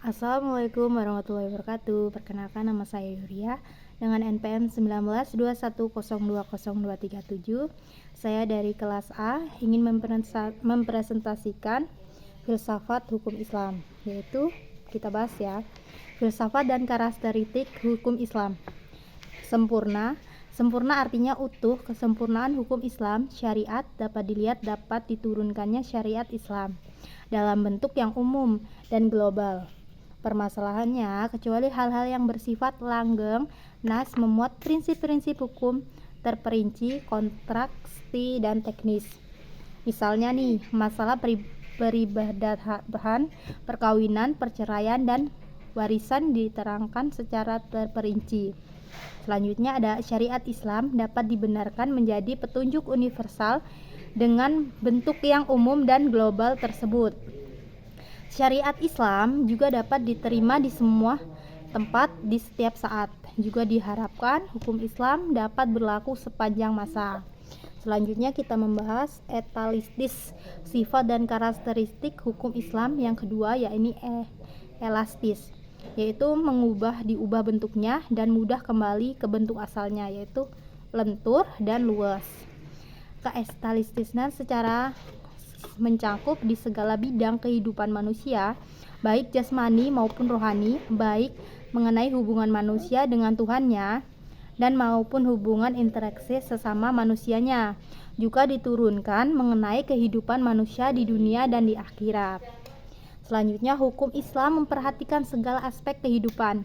Assalamualaikum warahmatullahi wabarakatuh. Perkenalkan, nama saya Yuria dengan NPM 1921020237. Saya dari kelas A ingin mempresentasikan filsafat hukum Islam, yaitu kita bahas ya. Filsafat dan karakteristik hukum Islam. Sempurna. Sempurna artinya utuh. Kesempurnaan hukum Islam, syariat, dapat dilihat dapat diturunkannya syariat Islam dalam bentuk yang umum dan global. Permasalahannya, kecuali hal-hal yang bersifat langgeng, nas memuat prinsip-prinsip hukum terperinci, kontraksi, dan teknis. Misalnya nih, masalah peribadahan, perkawinan, perceraian, dan warisan diterangkan secara terperinci. Selanjutnya ada syariat Islam dapat dibenarkan menjadi petunjuk universal dengan bentuk yang umum dan global tersebut. Syariat Islam juga dapat diterima di semua tempat di setiap saat. Juga diharapkan hukum Islam dapat berlaku sepanjang masa. Selanjutnya kita membahas etalistis, sifat dan karakteristik hukum Islam yang kedua, yaitu elastis, yaitu diubah bentuknya dan mudah kembali ke bentuk asalnya, yaitu lentur dan luas. Keestalistisnya secara mencakup di segala bidang kehidupan manusia, baik jasmani maupun rohani, baik mengenai hubungan manusia dengan Tuhannya dan maupun hubungan interaksi sesama manusianya, juga diturunkan mengenai kehidupan manusia di dunia dan di akhirat. Selanjutnya, hukum Islam memperhatikan segala aspek kehidupan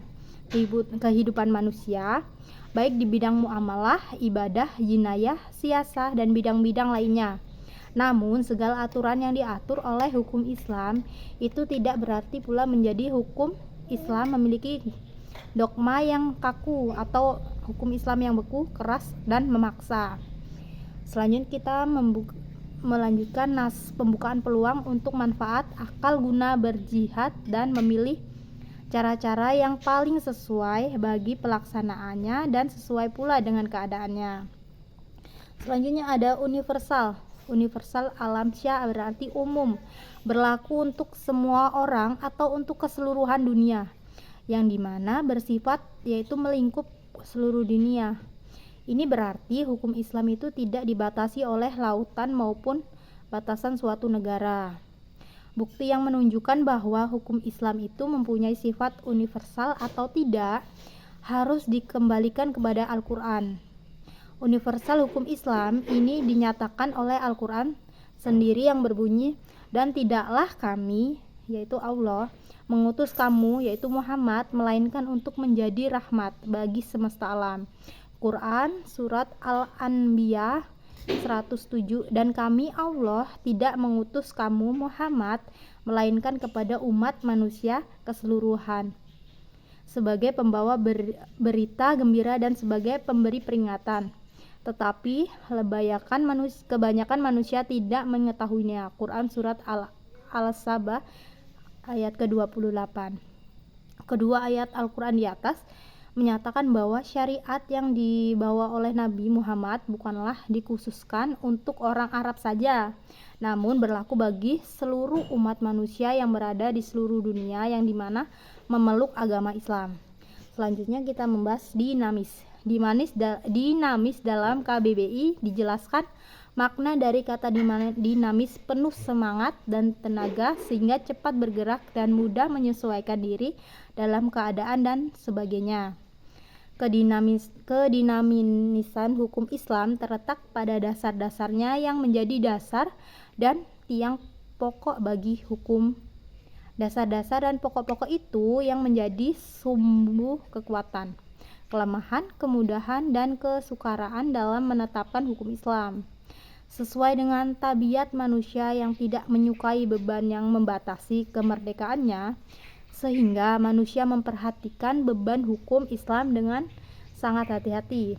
manusia, baik di bidang muamalah, ibadah, jinayah, siasah, dan bidang-bidang lainnya. Namun, segala aturan yang diatur oleh hukum Islam itu tidak berarti pula menjadi hukum Islam memiliki dogma yang kaku atau hukum Islam yang beku, keras, dan memaksa. Selanjutnya kita melanjutkan pembukaan peluang untuk manfaat akal guna berjihad dan memilih cara-cara yang paling sesuai bagi pelaksanaannya dan sesuai pula dengan keadaannya. Selanjutnya ada universal. Universal alam syah berarti umum, berlaku untuk semua orang atau untuk keseluruhan dunia, yang dimana bersifat yaitu melingkup seluruh dunia. Ini berarti hukum Islam itu tidak dibatasi oleh lautan maupun batasan suatu negara. Bukti yang menunjukkan bahwa hukum Islam itu mempunyai sifat universal atau tidak harus dikembalikan kepada Al-Quran. Universal hukum Islam ini dinyatakan oleh Al-Quran sendiri yang berbunyi, dan tidaklah kami, yaitu Allah, mengutus kamu, yaitu Muhammad, melainkan untuk menjadi rahmat bagi semesta alam. Quran Surat Al-Anbiya 107. Dan kami Allah tidak mengutus kamu Muhammad melainkan kepada umat manusia keseluruhan sebagai pembawa berita gembira dan sebagai pemberi peringatan. Tetapi kebanyakan manusia tidak mengetahuinya. Quran Surat Al-Sabah ayat ke-28. Kedua ayat Al-Quran di atas menyatakan bahwa syariat yang dibawa oleh Nabi Muhammad bukanlah dikhususkan untuk orang Arab saja, namun berlaku bagi seluruh umat manusia yang berada di seluruh dunia yang dimana memeluk agama Islam. Selanjutnya kita membahas dinamis. Dinamis dalam KBBI dijelaskan makna dari kata dinamis penuh semangat dan tenaga sehingga cepat bergerak dan mudah menyesuaikan diri dalam keadaan dan sebagainya. Kedinamisan hukum Islam terletak pada dasar-dasarnya yang menjadi dasar dan tiang pokok bagi hukum. Dasar-dasar dan pokok-pokok itu yang menjadi sumber kekuatan, kelemahan, kemudahan, dan kesukaraan dalam menetapkan hukum Islam sesuai dengan tabiat manusia yang tidak menyukai beban yang membatasi kemerdekaannya, sehingga manusia memperhatikan beban hukum Islam dengan sangat hati-hati.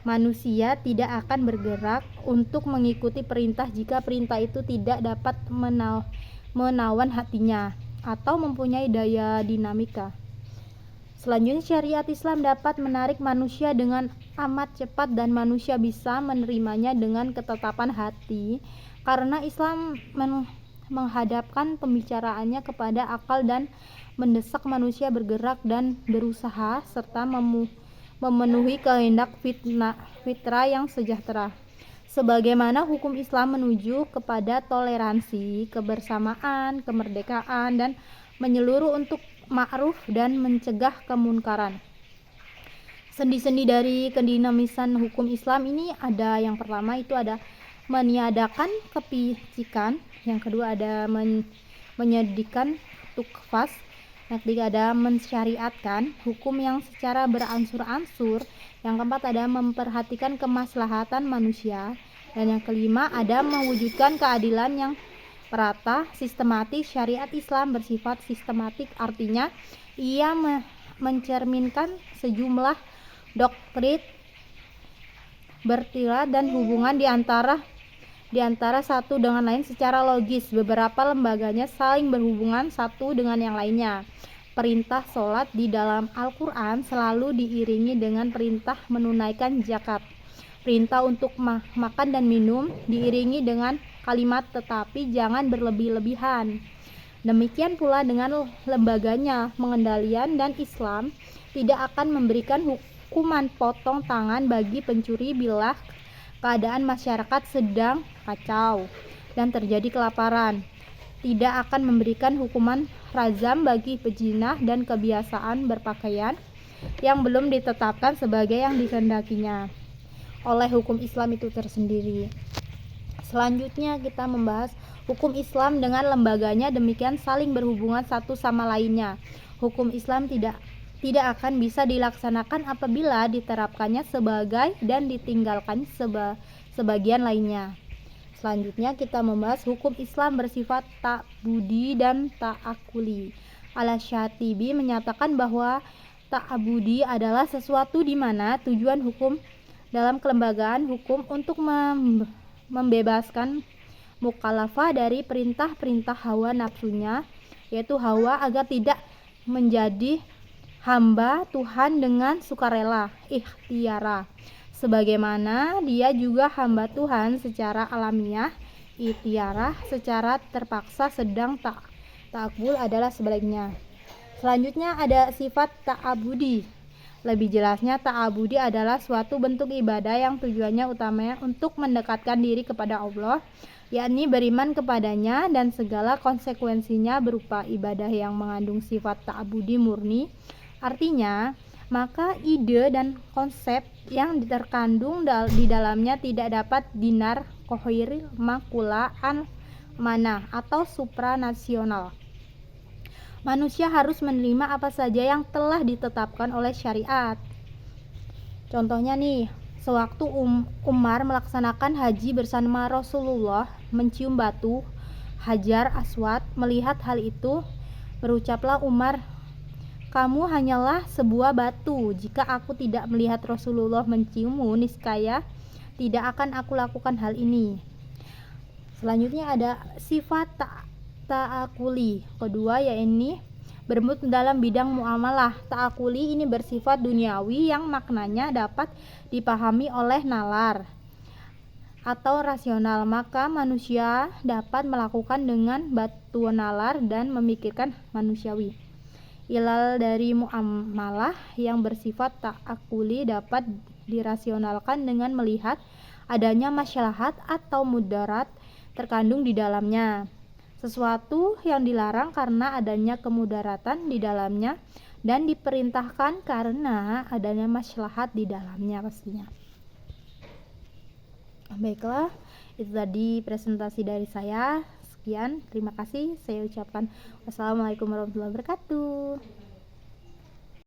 Manusia tidak akan bergerak untuk mengikuti perintah jika perintah itu tidak dapat menawan hatinya atau mempunyai daya dinamika. Selanjutnya, syariat Islam dapat menarik manusia dengan amat cepat dan manusia bisa menerimanya dengan ketetapan hati, karena Islam menghadapkan pembicaraannya kepada akal dan mendesak manusia bergerak dan berusaha serta memenuhi kehendak fitrah yang sejahtera. Sebagaimana hukum Islam menuju kepada toleransi, kebersamaan, kemerdekaan, dan menyeluruh untuk ma'ruf dan mencegah kemunkaran. Sendi-sendi dari kedinamisan hukum Islam ini ada, yang pertama itu ada meniadakan kepicikan, yang kedua ada menyedikan tukfas, yang ketiga ada mensyariatkan hukum yang secara beransur-ansur, yang keempat ada memperhatikan kemaslahatan manusia, dan yang kelima ada mewujudkan keadilan yang merata, sistematis. Syariat Islam bersifat sistematik, artinya ia mencerminkan sejumlah doktrin bertila dan hubungan di antara satu dengan lain secara logis. Beberapa lembaganya saling berhubungan satu dengan yang lainnya. Perintah sholat di dalam Al-Quran selalu diiringi dengan perintah menunaikan zakat. Perintah untuk makan dan minum diiringi dengan kalimat tetapi jangan berlebih-lebihan. Demikian pula dengan lembaganya pengendalian, dan Islam tidak akan memberikan hukuman potong tangan bagi pencuri bila keadaan masyarakat sedang kacau dan terjadi kelaparan. Tidak akan memberikan hukuman rajam bagi pezina dan kebiasaan berpakaian yang belum ditetapkan sebagai yang dikehendakinya oleh hukum Islam itu tersendiri. Selanjutnya kita membahas hukum Islam dengan lembaganya demikian saling berhubungan satu sama lainnya. Hukum Islam tidak akan bisa dilaksanakan apabila diterapkannya sebagai dan ditinggalkan sebagian lainnya. Selanjutnya kita membahas hukum Islam bersifat ta'budi dan ta'akuli. Al-Syatibi menyatakan bahwa ta'budi adalah sesuatu di mana tujuan hukum dalam kelembagaan hukum untuk membebaskan mukallafah dari perintah-perintah hawa nafsunya, yaitu hawa, agar tidak menjadi hamba Tuhan dengan sukarela, ikhtiara, sebagaimana dia juga hamba Tuhan secara alamiah, ikhtiara secara terpaksa, sedang ta'akul adalah sebaliknya. Selanjutnya ada sifat ta'abudi. Lebih jelasnya, ta'abudi adalah suatu bentuk ibadah yang tujuannya utamanya untuk mendekatkan diri kepada Allah, yakni beriman kepadanya, dan segala konsekuensinya berupa ibadah yang mengandung sifat ta'abudi murni. Artinya, maka ide dan konsep yang terkandung di dalamnya tidak dapat dinar kohir makula an mana atau supranasional. Manusia harus menerima apa saja yang telah ditetapkan oleh syariat. Contohnya nih, sewaktu Umar melaksanakan haji bersama Rasulullah, mencium batu Hajar Aswad. Melihat hal itu, berucaplah Umar, "Kamu hanyalah sebuah batu. Jika aku tidak melihat Rasulullah menciummu, niscaya tidak akan aku lakukan hal ini." Selanjutnya ada sifat ta'akuli kedua, yaitu bermut dalam bidang muamalah. Ta'akuli ini bersifat duniawi yang maknanya dapat dipahami oleh nalar atau rasional, maka manusia dapat melakukan dengan batu nalar dan memikirkan manusiawi. Ilal dari muamalah yang bersifat ta'akuli dapat dirasionalkan dengan melihat adanya maslahat atau mudarat terkandung di dalamnya. Sesuatu yang dilarang karena adanya kemudaratan di dalamnya, dan diperintahkan karena adanya maslahat di dalamnya pastinya. Baiklah, itu tadi presentasi dari saya. Sekian, terima kasih. Saya ucapkan wassalamualaikum warahmatullahi wabarakatuh.